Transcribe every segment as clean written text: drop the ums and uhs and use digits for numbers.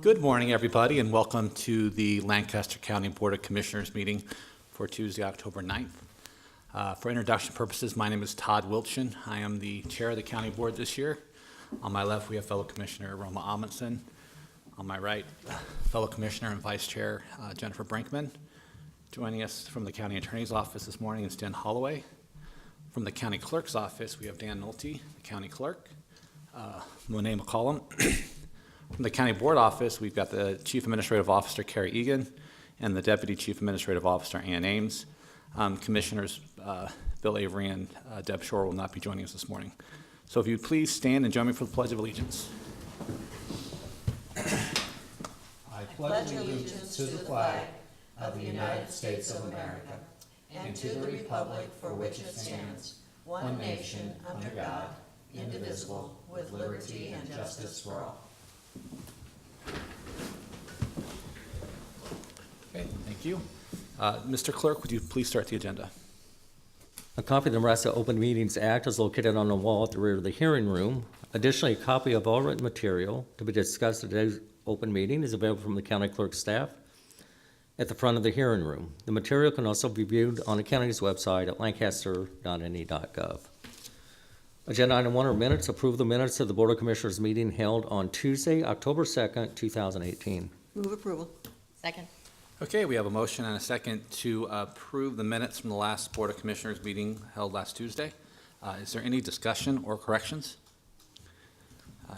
Good morning, everybody, and welcome to the Lancaster County Board of Commissioners meeting for Tuesday, October 9th. For introduction purposes, my name is Todd Wilchin. I am the chair of the county board this year. On my left, we have fellow Commissioner Roma Amundsen. On my right, fellow Commissioner and Vice Chair Jennifer Brinkman. Joining us from the County Attorney's Office this morning is Dan Holloway. From the County Clerk's Office, we have Dan Nolte, the County Clerk. Monet McCollum. From the County Board Office, we've got the Chief Administrative Officer, Carrie Egan, and the Deputy Chief Administrative Officer, Ann Ames. Commissioners Bill Avery and Deb Shore will not be joining us this morning. So if you'd please stand and join me for the Pledge of Allegiance. I pledge allegiance to the flag of the United States of America and to the republic for which it stands, one nation under God, indivisible, with liberty and justice for all. Okay, thank you. Mr. Clerk, would you please start the agenda? A copy of the Nebraska Open Meetings Act is located on the wall at the rear of the hearing room. Additionally, a copy of all written material to be discussed at today's open meeting is available from the county clerk's staff at the front of the hearing room. The material can also be viewed on the county's website at lancaster.ne.gov. Agenda item 1 are minutes. Approve the minutes of the Board of Commissioners meeting held on Tuesday, October 2nd, 2018. Move approval. Second. Okay, we have a motion and a second to approve the minutes from the last Board of Commissioners meeting held last Tuesday. Is there any discussion or corrections?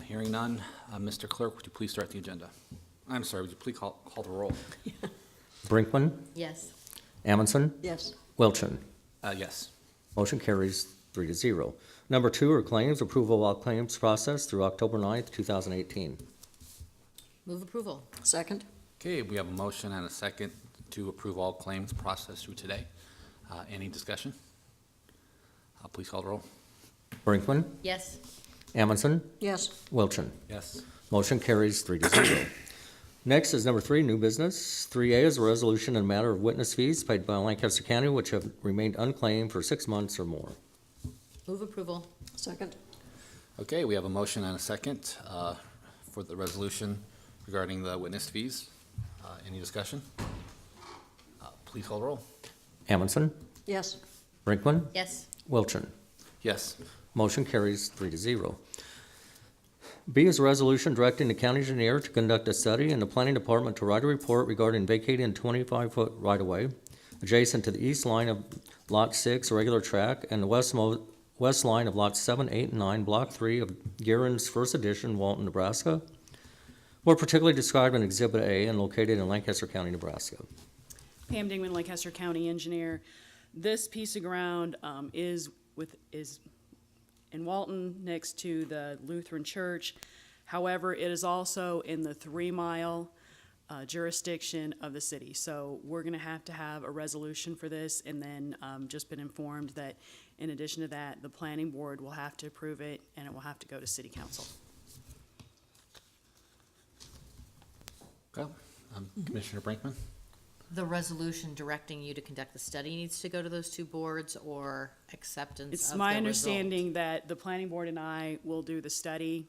Hearing none, Mr. Clerk, would you please start the agenda? I'm sorry, would you please call the roll? Brinkman, Yes. Amundsen, Yes. Wilchin. Yes. Motion carries 3-0. Number 2 are claims. Approval of all claims processed through October 9th, 2018. Move approval. Second. Okay, we have a motion and a second to approve all claims processed through today. Any discussion? Please call the roll. Brinkman, Yes. Amundsen, Yes. Wilchin. Yes. Motion carries 3-0. Next is number 3, new business. 3A is a resolution in matter of witness fees paid by Lancaster County which have remained unclaimed for 6 months or more. Move approval. Second. Okay, we have a motion and a second for the resolution regarding the witness fees. Any discussion? Please call the roll. Amundsen, Yes. Brinkman, Yes. Wilchin. Yes. Motion carries 3-0. B is a resolution directing the county engineer to conduct a study and the planning department to write a report regarding vacating a 25-foot right-of-way adjacent to the east line of Lot 6, regular track, and the west line of Lots 7, 8, and 9, Block 3 of Guerin's First Edition, Walton, Nebraska, more particularly described in Exhibit A and located in Lancaster County, Nebraska. Pam Dingman, Lancaster County Engineer. This piece of ground is in Walton next to the Lutheran Church. However, it is also in the 3-mile jurisdiction of the city. So we're going to have a resolution for this, and then just been informed that in addition to that, the planning board will have to approve it, and it will have to go to city council. Okay. Commissioner Brinkman? The resolution directing you to conduct the study needs to go to those two boards, or acceptance It's of my the understanding that the planning board and I will do the study,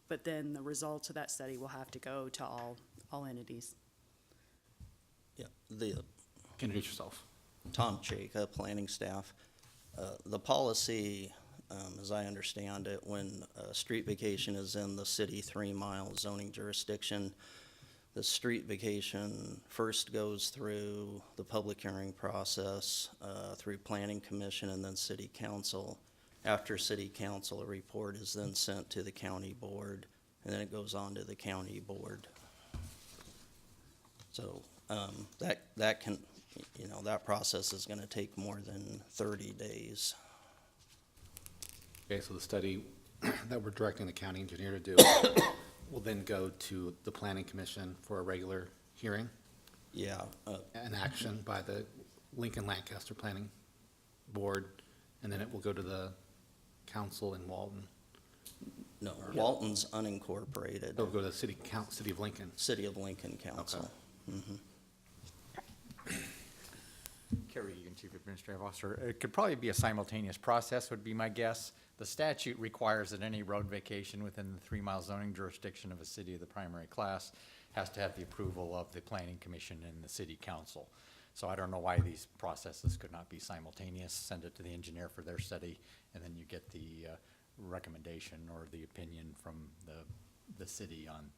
but then the results of that study will have to go to all entities. Yeah, Introduce yourself. Tom Chaka, planning staff. The policy, as I understand it, when street vacation is in the city 3-mile zoning jurisdiction, the street vacation first goes through the public hearing process, through planning commission and then city council. After city council, a report is then sent to the county board, and then it goes on to the county board. So that can, that process is going to take more than 30 days. Okay, so the study that we're directing the county engineer to do will then go to the planning commission for a regular hearing Yeah. and action by the Lincoln Lancaster Planning Board, and then it will go to the council in Walton. No, Walton's unincorporated. It'll go to the city of Lincoln. City of Lincoln Council. Okay. Carrie Egan, Chief Administrative Officer. It could probably be a simultaneous process, would be my guess. The statute requires that any road vacation within the 3-mile zoning jurisdiction of a city of the primary class has to have the approval of the planning commission and the city council. So I don't know why these processes could not be simultaneous. Send it to the engineer for their study, and then you get the recommendation or the opinion from the city on,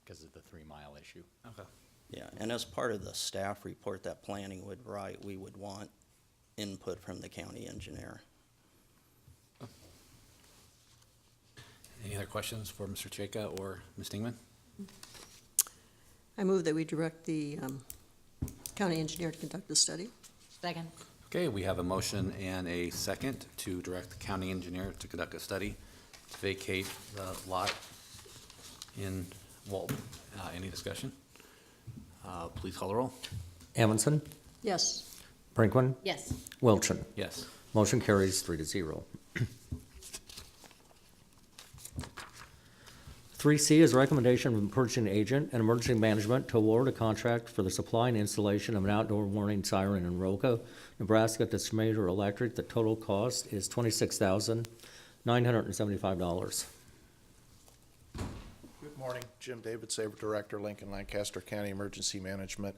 because of the 3 mile issue. Okay. Yeah, and as part of the staff report that planning would write, we would want input from the county engineer. Any other questions for Mr. Chaka or Ms. Dingman? I move that we direct the county engineer to conduct the study. Second. Okay, we have a motion and a second to direct the county engineer to conduct a study to vacate the lot in Walton. Any discussion? Please call the roll. Amundson, Yes. Brinkman, Yes. Wilchin. Yes. Motion carries 3-0. 3C is a recommendation from the purchasing agent and emergency management to award a contract for the supply and installation of an outdoor warning siren in Roca, Nebraska to Schmader Electric. The total cost is $26,975. Good morning, Jim David, Saber Director, Lincoln Lancaster County Emergency Management.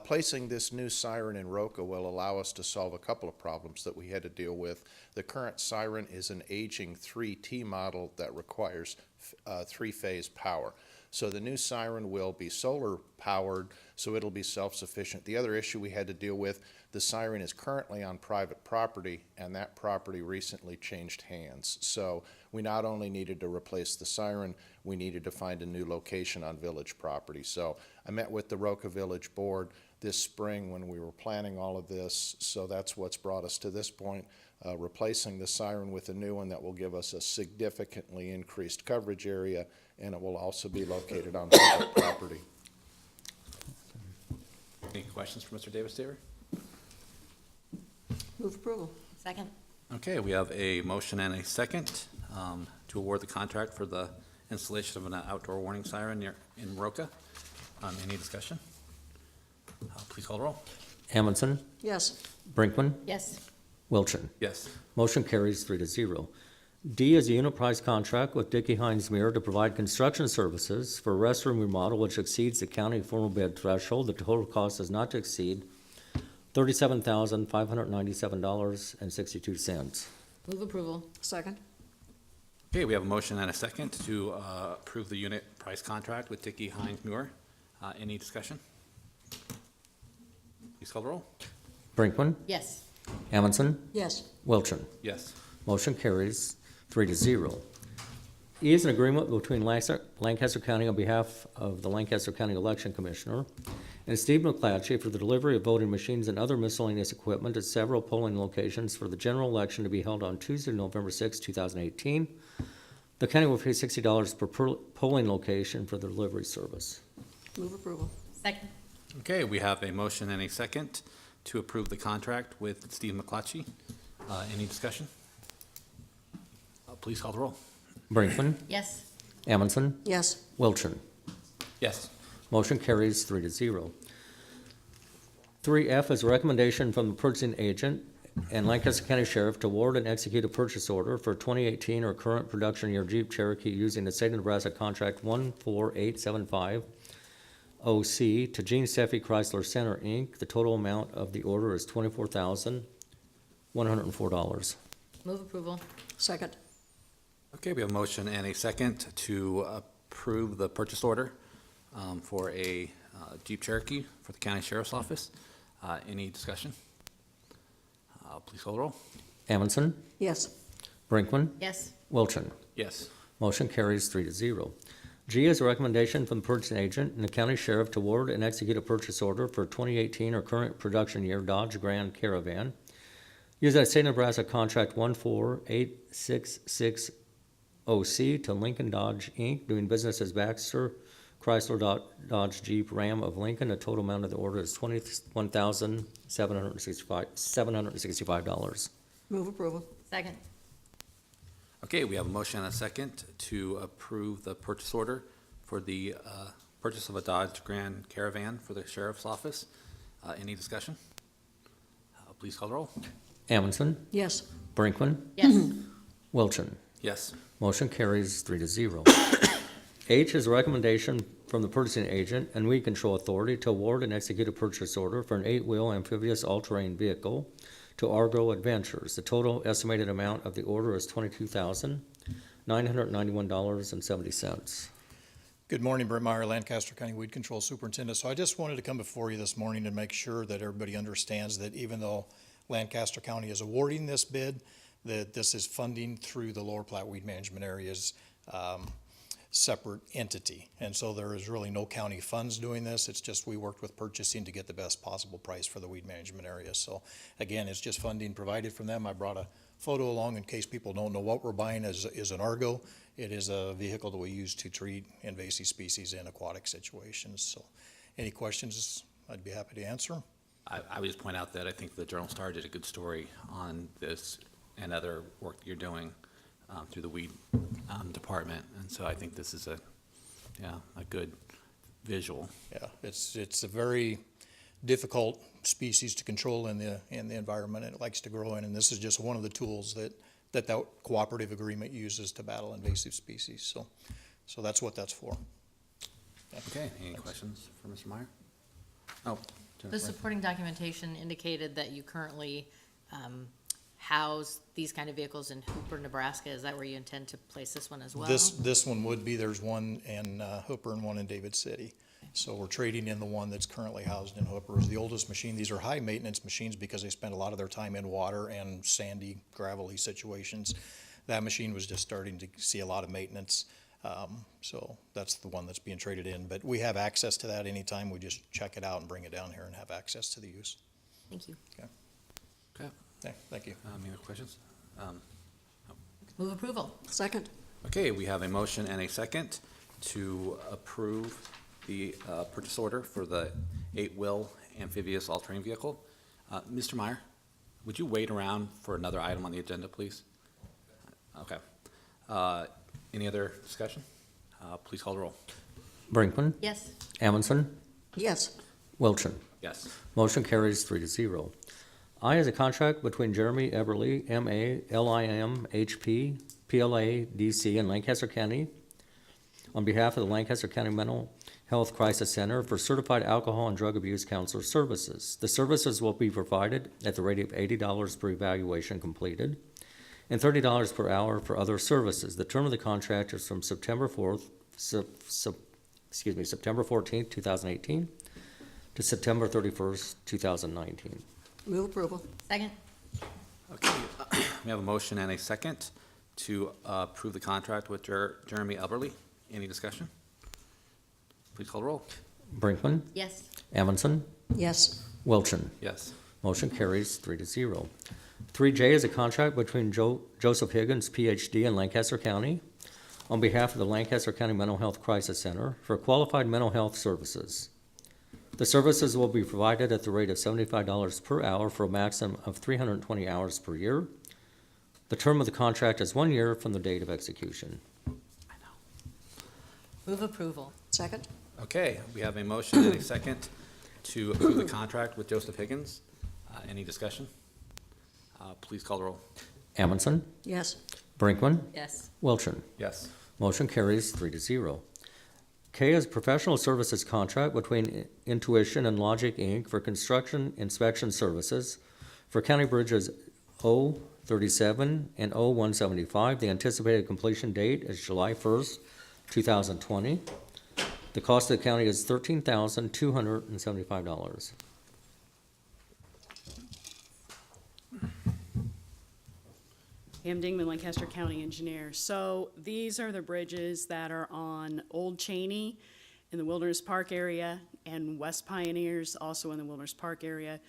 Placing this new siren in Roca will allow us to solve a couple of problems that we had to deal with. The current siren is an aging 3T model that requires 3-phase power. So the new siren will be solar powered, so it'll be self-sufficient. The other issue we had to deal with, the siren is currently on private property, and that property recently changed hands. So we not only needed to replace the siren, we needed to find a new location on village property. So I met with the Roca Village Board this spring when we were planning all of this, so that's what's brought us to this point, replacing the siren with a new one that will give us a significantly increased coverage area, and it will also be located on public property. Any questions for Mr. Davis-Daver? Move approval. Second. Okay, we have a motion and a second to award the contract for the installation of an outdoor warning siren in Roca. Any discussion? Please call the roll. Amundson, Yes. Brinkman, Yes. Wilchin. Yes. Motion carries 3-0. D is a unit price contract with Dickey Hines Mirror to provide construction services for a restroom remodel which exceeds the county formal bid threshold. The total cost is not to exceed $37,597.62. Move approval. Second. Okay, we have a motion and a second to approve the unit price contract with Dickey Hines Muir. Any discussion? Please call the roll. Brinkman, Yes. Amundson, Yes. Wilchin. Yes. Motion carries 3-0. E is an agreement between Lancaster County on behalf of the Lancaster County Election Commissioner and Steve McClatchy for the delivery of voting machines and other miscellaneous equipment at several polling locations for the general election to be held on Tuesday, November 6, 2018. The county will pay $60 per polling location for the delivery service. Move approval. Second. Okay, we have a motion and a second to approve the contract with Steve McClatchy. Any discussion? Please call the roll. Brinkman, Yes. Amundson, Yes. Wilchin. Yes. Motion carries 3-0. 3F is a recommendation from the purchasing agent and Lancaster County Sheriff to award and execute a purchase order for 2018 or current production year Jeep Cherokee using the state of Nebraska contract 14875 OC to Gene Steffi Chrysler Center, Inc. The total amount of the order is $24,104. Move approval. Second. Okay, we have a motion and a second to approve the purchase order for a Jeep Cherokee for the County Sheriff's Office. Any discussion? Please call the roll. Amundson, Yes. Brinkman, Yes. Wilchin. Yes. Motion carries 3-0. G is a recommendation from the purchasing agent and the county sheriff to award and execute a purchase order for 2018 or current production year Dodge Grand Caravan. Use that state of Nebraska contract 14866 OC to Lincoln Dodge, Inc., doing business as Baxter Chrysler Dodge Jeep Ram of Lincoln. The total amount of the order is $21,765. Move approval. Second. Okay, we have a motion and a second to approve the purchase order for the purchase of a Dodge Grand Caravan for the Sheriff's Office. Any discussion? Please call the roll. Amundson, Yes. Brinkman, Yes. Wilchin. Yes. Motion carries 3-0. H is a recommendation from the purchasing agent and weed control authority to award and execute a purchase order for an 8-wheel amphibious all-terrain vehicle to Argo Adventures. The total estimated amount of the order is $22,991.70. Good morning, Brett Meyer, Lancaster County Weed Control Superintendent. So I just wanted to come before you this morning and make sure that everybody understands that even though Lancaster County is awarding this bid, that this is funding through the Lower Platte Weed Management Area's separate entity. And so there is really no county funds doing this. It's just we worked with purchasing to get the best possible price for the weed management area. So again, it's just funding provided from them. I brought a photo along in case people don't know what we're buying is an Argo. It is a vehicle that we use to treat invasive species in aquatic situations. So any questions, I'd be happy to answer. I would just point out that I think the Journal-Star did a good story on this and other work that you're doing through the weed department. And so I think this is a good visual. Yeah, it's a very difficult species to control in the environment, and it likes to grow in, and this is just one of the tools that cooperative agreement uses to battle invasive species. So that's what that's for. Yeah. Okay, any questions for Mr. Meyer? Oh, The Jennifer. supporting documentation indicated that you currently house these kind of vehicles in Hooper, Nebraska. Is that where you intend to place this one as well? This one would be, there's one in Hooper and one in David City. So we're trading in the one that's currently housed in Hooper. It's the oldest machine. These are high maintenance machines because they spend a lot of their time in water and sandy, gravelly situations. That machine was just starting to see a lot of maintenance. So that's the one that's being traded in. But we have access to that anytime. We just check it out and bring it down here and have access to the use. Thank you. Okay, Okay, thank you. any other questions? Move approval. Second. Okay, we have a motion and a second to approve the purchase order for the 8-wheel amphibious all-terrain vehicle. Mr. Meyer, would you wait around for another item on the agenda, please? Okay. Any other discussion? Please call the roll. Brinkman, Yes. Amundson, Yes. Wilchin. Yes. Motion carries 3-0. I is a contract between Jeremy Eberly, M.A., LIM, HP, PLA, DC, and Lancaster County on behalf of the Lancaster County Mental Health Crisis Center for certified alcohol and drug abuse counselor services. The services will be provided at the rate of $80 per evaluation completed and $30 per hour for other services. The term of the contract is from September 14th, 2018 to September 31st, 2019. Move approval. Second. Okay, we have a motion and a second to approve the contract with Jeremy Elberly. Any discussion? Please call the roll. Brinkman, Yes. Amundson, Yes. Wilchin. Yes. Motion carries 3-0. 3J is a contract between Joseph Higgins, Ph.D., and Lancaster County on behalf of the Lancaster County Mental Health Crisis Center for qualified mental health services. The services will be provided at the rate of $75 per hour for a maximum of 320 hours per year. The term of the contract is 1 year from the date of execution. Move approval. Second. Okay, we have a motion and a second to approve the contract with Joseph Higgins. Any discussion? Please call the roll. Amundson, Yes. Brinkman, Yes. Wilchin. Yes. Motion carries 3-0. K is professional services contract between Intuition and Logic, Inc. for construction inspection services for county bridges O37 and O175. The anticipated completion date is July 1st, 2020. The cost of the county is $13,275. Pam Dingman, Lancaster County Engineer. So these are the bridges that are on Old Cheney in the Wilderness Park area and West Pioneers also in the Wilderness Park area.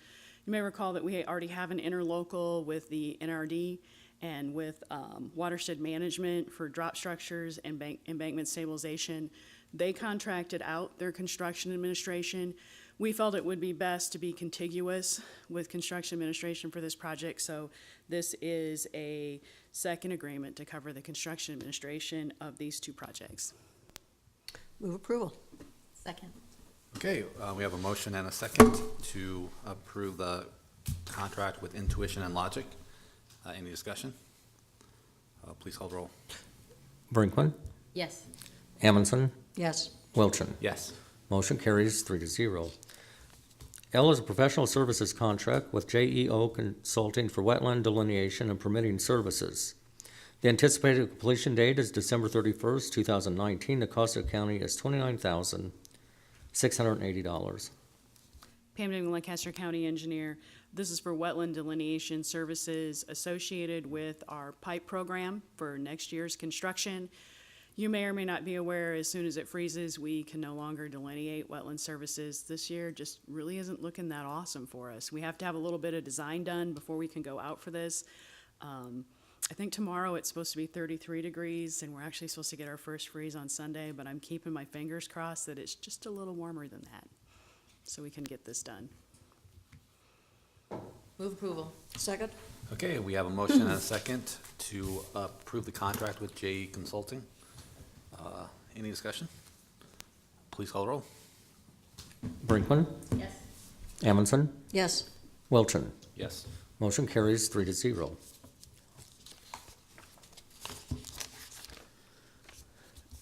You may recall that we already have an interlocal with the NRD and with watershed management for drop structures and embankment stabilization. They contracted out their construction administration. We felt it would be best to be contiguous with construction administration for this project, so this is a second agreement to cover the construction administration of these two projects. Move approval. Second. Okay, we have a motion and a second to approve the contract with Intuition and Logic. Any discussion? Please call the roll. Brinkman, Yes. Amundson, Yes. Wilchin. Yes. Motion carries 3-0. L is a professional services contract with JEO Consulting for wetland delineation and permitting services. The anticipated completion date is December 31st, 2019. The cost of the county is $29,680. Pam Dingman, Lancaster County Engineer. This is for wetland delineation services associated with our pipe program for next year's construction. You may or may not be aware, as soon as it freezes, we can no longer delineate wetland services. This year just really isn't looking that awesome for us. We have to have a little bit of design done before we can go out for this. I think tomorrow it's supposed to be 33 degrees, and we're actually supposed to get our first freeze on Sunday, but I'm keeping my fingers crossed that it's just a little warmer than that, so we can get this done. Move approval. Second? Okay, we have a motion and a second to approve the contract with JE Consulting. Any discussion? Please call the roll. Brinkman, Yes. Amundson, Yes. Wilchin. Yes. Motion carries 3-0.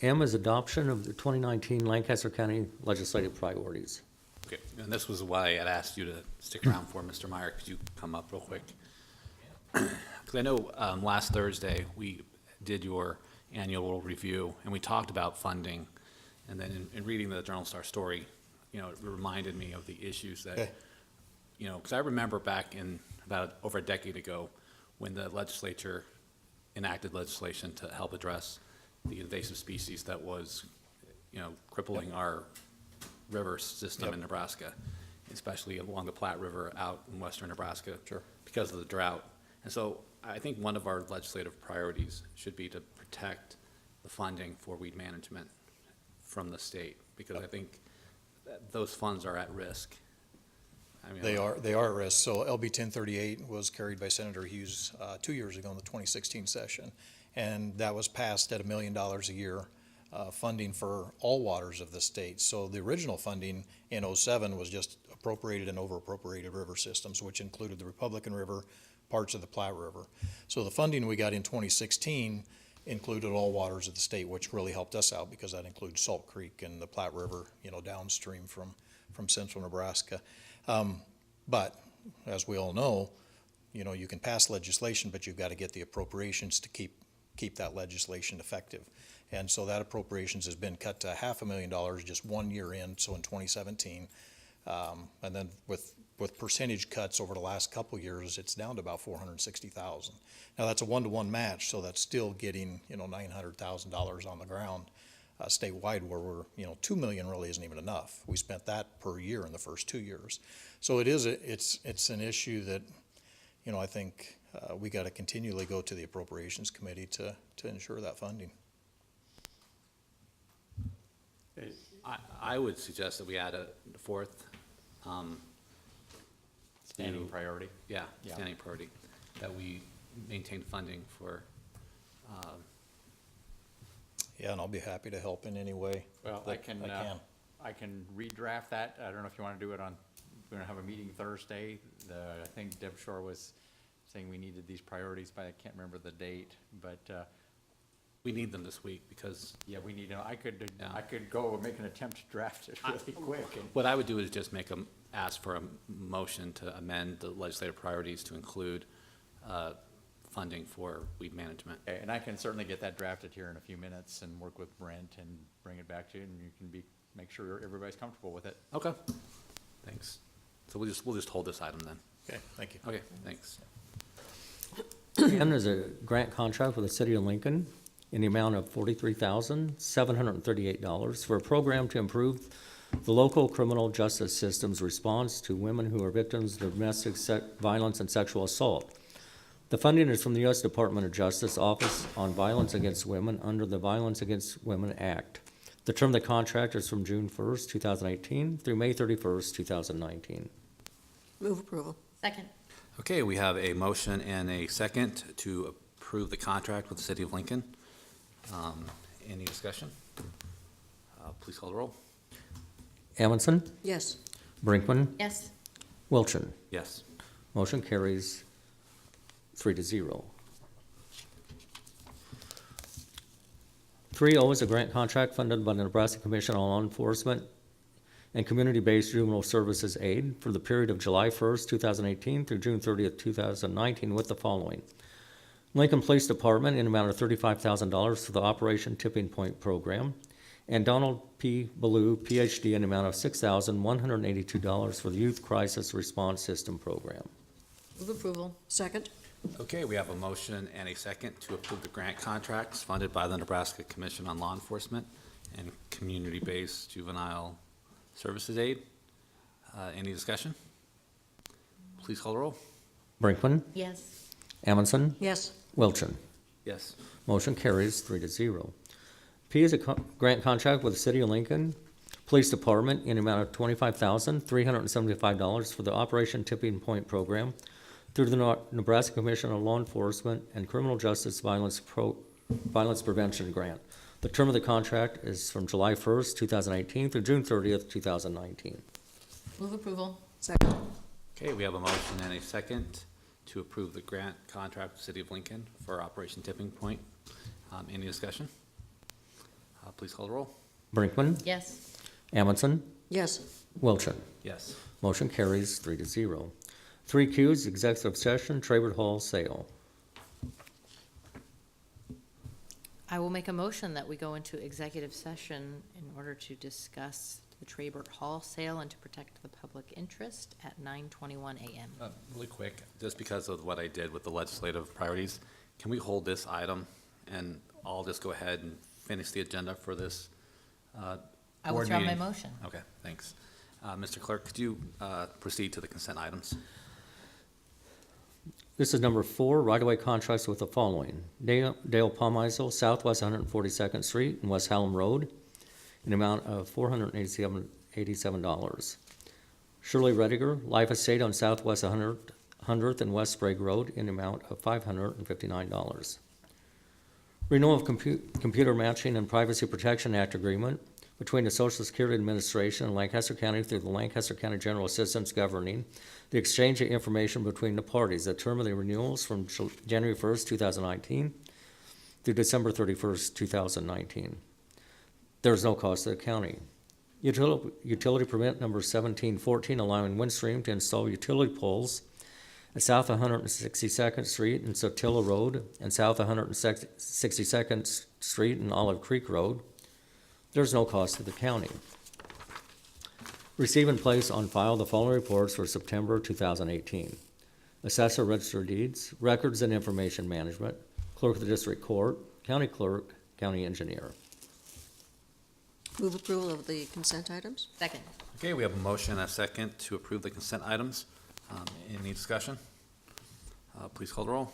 M is adoption of the 2019 Lancaster County legislative priorities. Okay, and this was why I had asked you to stick around for, Mr. Meyer. Could you come up real quick? Because I know last Thursday, we did your annual review, and we talked about funding. And then in reading the Journal Star story, it reminded me of the issues that, Okay. because I remember back in about over a decade ago, when the legislature enacted legislation to help address the invasive species that was, crippling our river system in Nebraska, especially along the Platte River out in western Nebraska. Sure. Because of the drought. And so I think one of our legislative priorities should be to protect the funding for weed management from the state, because I think that those funds are at risk. I mean, They are at risk. So LB 1038 was carried by Senator Hughes 2 years ago in the 2016 session. And that was passed at $1 million a year, funding for all waters of the state. So the original funding in '07 was just appropriated and over-appropriated river systems, which included the Republican River, parts of the Platte River. So the funding we got in 2016 included all waters of the state, which really helped us out because that includes Salt Creek and the Platte River, downstream from central Nebraska. But as we all know, you can pass legislation, but you've got to get the appropriations to keep that legislation effective. And so that appropriations has been cut to $500,000 just 1 year in, so in 2017. And then with percentage cuts over the last couple years, it's down to about $460,000. Now that's a 1-to-1 match, so that's still getting, $900,000 on the ground statewide, where we're, $2 million really isn't even enough. We spent that per year in the first 2 years. So it's an issue that, I think we got to continually go to the Appropriations Committee to ensure that funding. I would suggest that we add a fourth, Standing priority. yeah, Yeah. standing priority, that we maintain funding for, Yeah, and I'll be happy to help in any way Well, that I can redraft that. I don't know if you want to do it we're going to have a meeting Thursday. I think Deb Shore was saying we needed these priorities by, I can't remember the date, but, we need them this week, because yeah, we need, I could Yeah. go and make an attempt to draft it really quick. And what I would do is just ask for a motion to amend the legislative priorities to include funding for weed management. Okay, and I can certainly get that drafted here in a few minutes and work with Brent and bring it back to you, and you can make sure everybody's comfortable with it. Okay, thanks. So we'll just hold this item then. Okay, thank you. Okay, thanks. N is a grant contract with the City of Lincoln in the amount of $43,738 for a program to improve the local criminal justice system's response to women who are victims of domestic violence and sexual assault. The funding is from the U.S. Department of Justice Office on Violence Against Women under the Violence Against Women Act. The term of the contract is from June 1st, 2018 through May 31st, 2019. Move approval. Second. Okay, we have a motion and a second to approve the contract with the City of Lincoln. Any discussion? Please call the roll. Amundson, Yes. Brinkman, Yes. Wilchin. Yes. Motion carries 3-0. 3O is a grant contract funded by the Nebraska Commission on Law Enforcement and Community-Based Juvenile Services Aid for the period of July 1st, 2018 through June 30th, 2019 with the following. Lincoln Police Department in amount of $35,000 for the Operation Tipping Point program, and Donald P. Ballou, Ph.D., in amount of $6,182 for the Youth Crisis Response System program. Move approval. Second? Okay, we have a motion and a second to approve the grant contracts funded by the Nebraska Commission on Law Enforcement and Community-Based Juvenile Services Aid. Any discussion? Please call the roll. Brinkman, Yes. Amundson, Yes. Wilchin. Yes. Motion carries 3-0. P is a grant contract with the City of Lincoln Police Department in amount of $25,375 for the Operation Tipping Point program through the Nebraska Commission on Law Enforcement and Criminal Justice Violence Prevention Grant. The term of the contract is from July 1st, 2018 through June 30th, 2019. Move approval. Second? Okay, we have a motion and a second to approve the grant contract with the City of Lincoln for Operation Tipping Point. Any discussion? Please call the roll. Brinkman, Yes. Amundson, Yes. Wilchin. Yes. Motion carries 3-0. 3Q is executive session, Traybert Hall sale. I will make a motion that we go into executive session in order to discuss the Traybert Hall sale and to protect the public interest at 9:21 a.m. Really quick, just because of what I did with the legislative priorities, can we hold this item and I'll just go ahead and finish the agenda for this I board withdraw my meeting? motion. Okay, thanks. Mr. Clerk, could you proceed to the consent items? This is number 4, right-of-way contracts with the following. Dale Palmeisel, Southwest 142nd Street and West Hallam Road, in amount of $487. Shirley Rediger, Life Estate on Southwest 100th and West Sprague Road, in amount of $559. Renewal of Computer Matching and Privacy Protection Act agreement between the Social Security Administration and Lancaster County through the Lancaster County General Assistance governing the exchange of information between the parties. The term of the renewals from January 1st, 2019 through December 31st, 2019. There is no cost to the county. Utility permit number 1714, allowing Windstream to install utility poles at South 162nd Street and Sotilla Road and South 162nd Street and Olive Creek Road. There's no cost to the county. Receive and place on file the following reports for September 2018. Assessor Register of Deeds, Records and Information Management, Clerk of the District Court, County Clerk, County Engineer. Move approval of the consent items? Second. Okay, we have a motion and a second to approve the consent items. Any discussion? Please call the roll.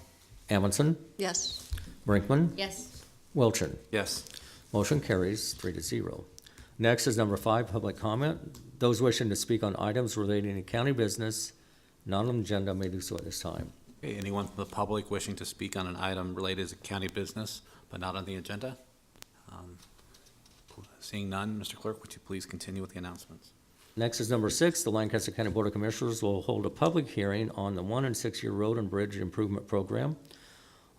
Amundson, Yes. Brinkman, Yes. Wilchin. Yes. Motion carries 3-0. Next is number 5, public comment. Those wishing to speak on items relating to county business, not on the agenda, may do so at this time. Okay, anyone from the public wishing to speak on an item related to county business but not on the agenda? Seeing none, Mr. Clerk, would you please continue with the announcements? Next is number 6, the Lancaster County Board of Commissioners will hold a public hearing on the 1 and 6 year road and bridge improvement program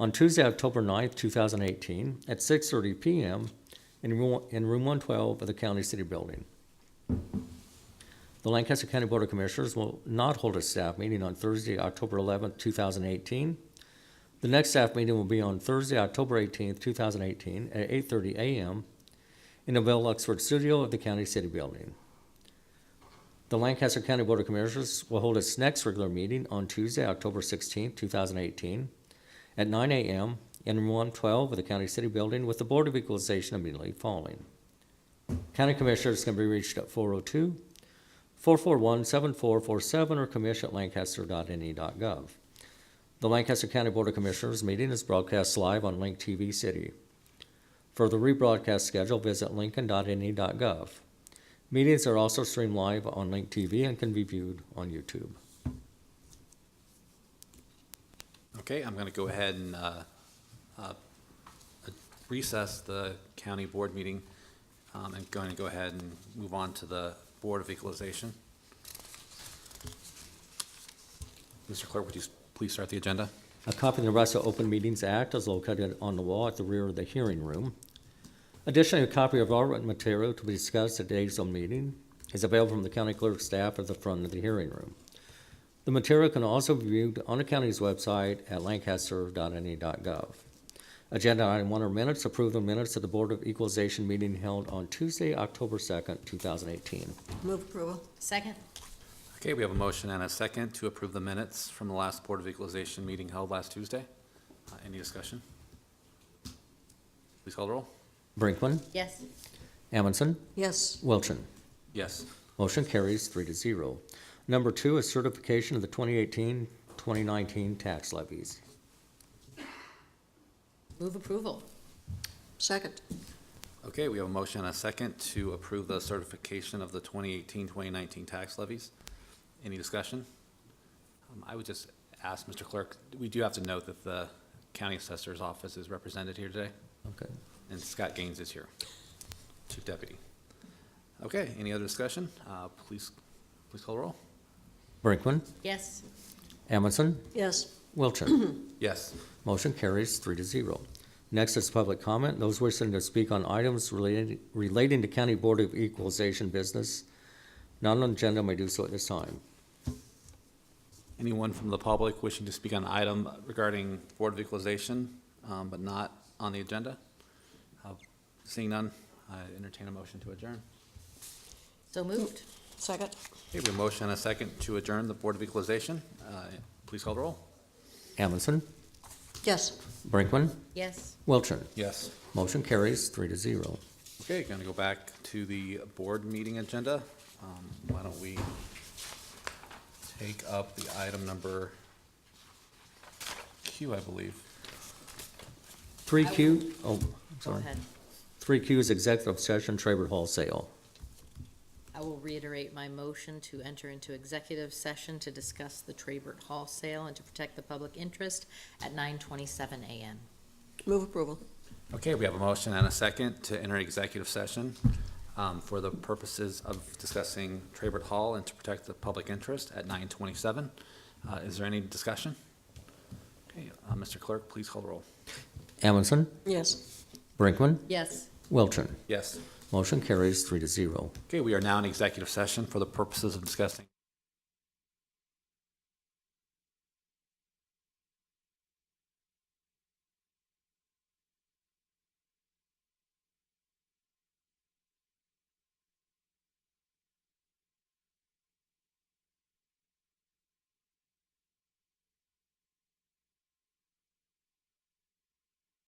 on Tuesday, October 9th, 2018 at 6:30 p.m. in room 112 of the County City Building. The Lancaster County Board of Commissioners will not hold a staff meeting on Thursday, October 11th, 2018. The next staff meeting will be on Thursday, October 18th, 2018 at 8:30 a.m. in the Bell Luxford Studio of the County City Building. The Lancaster County Board of Commissioners will hold its next regular meeting on Tuesday, October 16th, 2018 at 9 a.m. in room 112 of the County City Building with the Board of Equalization immediately following. County Commissioners can be reached at 402-441-7447 or commish@lancaster.ne.gov. The Lancaster County Board of Commissioners meeting is broadcast live on Link TV City. For the rebroadcast schedule, visit lincoln.ne.gov. Meetings are also streamed live on Link TV and can be viewed on YouTube. Okay, I'm going to go ahead and recess the county board meeting. I'm going to go ahead and move on to the Board of Equalization. Mr. Clerk, would you please start the agenda? A copy of the Nebraska Open Meetings Act is located on the wall at the rear of the hearing room. Additionally, a copy of all written material to be discussed at today's open meeting is available from the county clerk's staff at the front of the hearing room. The material can also be viewed on the county's website at lancaster.ne.gov. Agenda item 1 are minutes. Approve the minutes of the Board of Equalization meeting held on Tuesday, October 2nd, 2018. Move approval. Second? Okay, we have a motion and a second to approve the minutes from the last Board of Equalization meeting held last Tuesday. Any discussion? Please call the roll. Brinkman, Yes. Amundson, Yes. Wilchin. Yes. Motion carries 3-0. Number 2 is certification of the 2018-2019 tax levies. Move approval. Second. Okay, we have a motion and a second to approve the certification of the 2018-2019 tax levies. Any discussion? I would just ask, Mr. Clerk, we do have to note that the county assessor's office is represented here today, Okay. and Scott Gaines is here, Chief Deputy. Okay, any other discussion? Please call the roll. Brinkman, Yes. Amundson, Yes. Wilchin. Yes. Motion carries 3-0. Next is public comment. Those wishing to speak on items relating to County Board of Equalization business not on the agenda may do so at this time. Anyone from the public wishing to speak on an item regarding Board of Equalization, but not on the agenda? Seeing none, I entertain a motion to adjourn. So moved. Second. Okay, we have a motion and a second to adjourn the Board of Equalization. Please call the roll. Amundson, Yes. Brinkman, Yes. Wilchin. Yes. Motion carries 3-0. Okay, going to go back to the board meeting agenda. Why don't we take up the item number Q, I believe. 3Q, oh, Go sorry. ahead. 3Q is executive session, Traybert Hall sale. I will reiterate my motion to enter into executive session to discuss the Traybert Hall sale and to protect the public interest at 9:27 a.m. Move approval. Okay, we have a motion and a second to enter executive session for the purposes of discussing Traybert Hall and to protect the public interest at 9:27. Is there any discussion? Okay, Mr. Clerk, please call the roll. Amundson, Yes. Brinkman, Yes. Wilchin. Yes. Motion carries 3-0. Okay, we are now in executive session for the purposes of discussing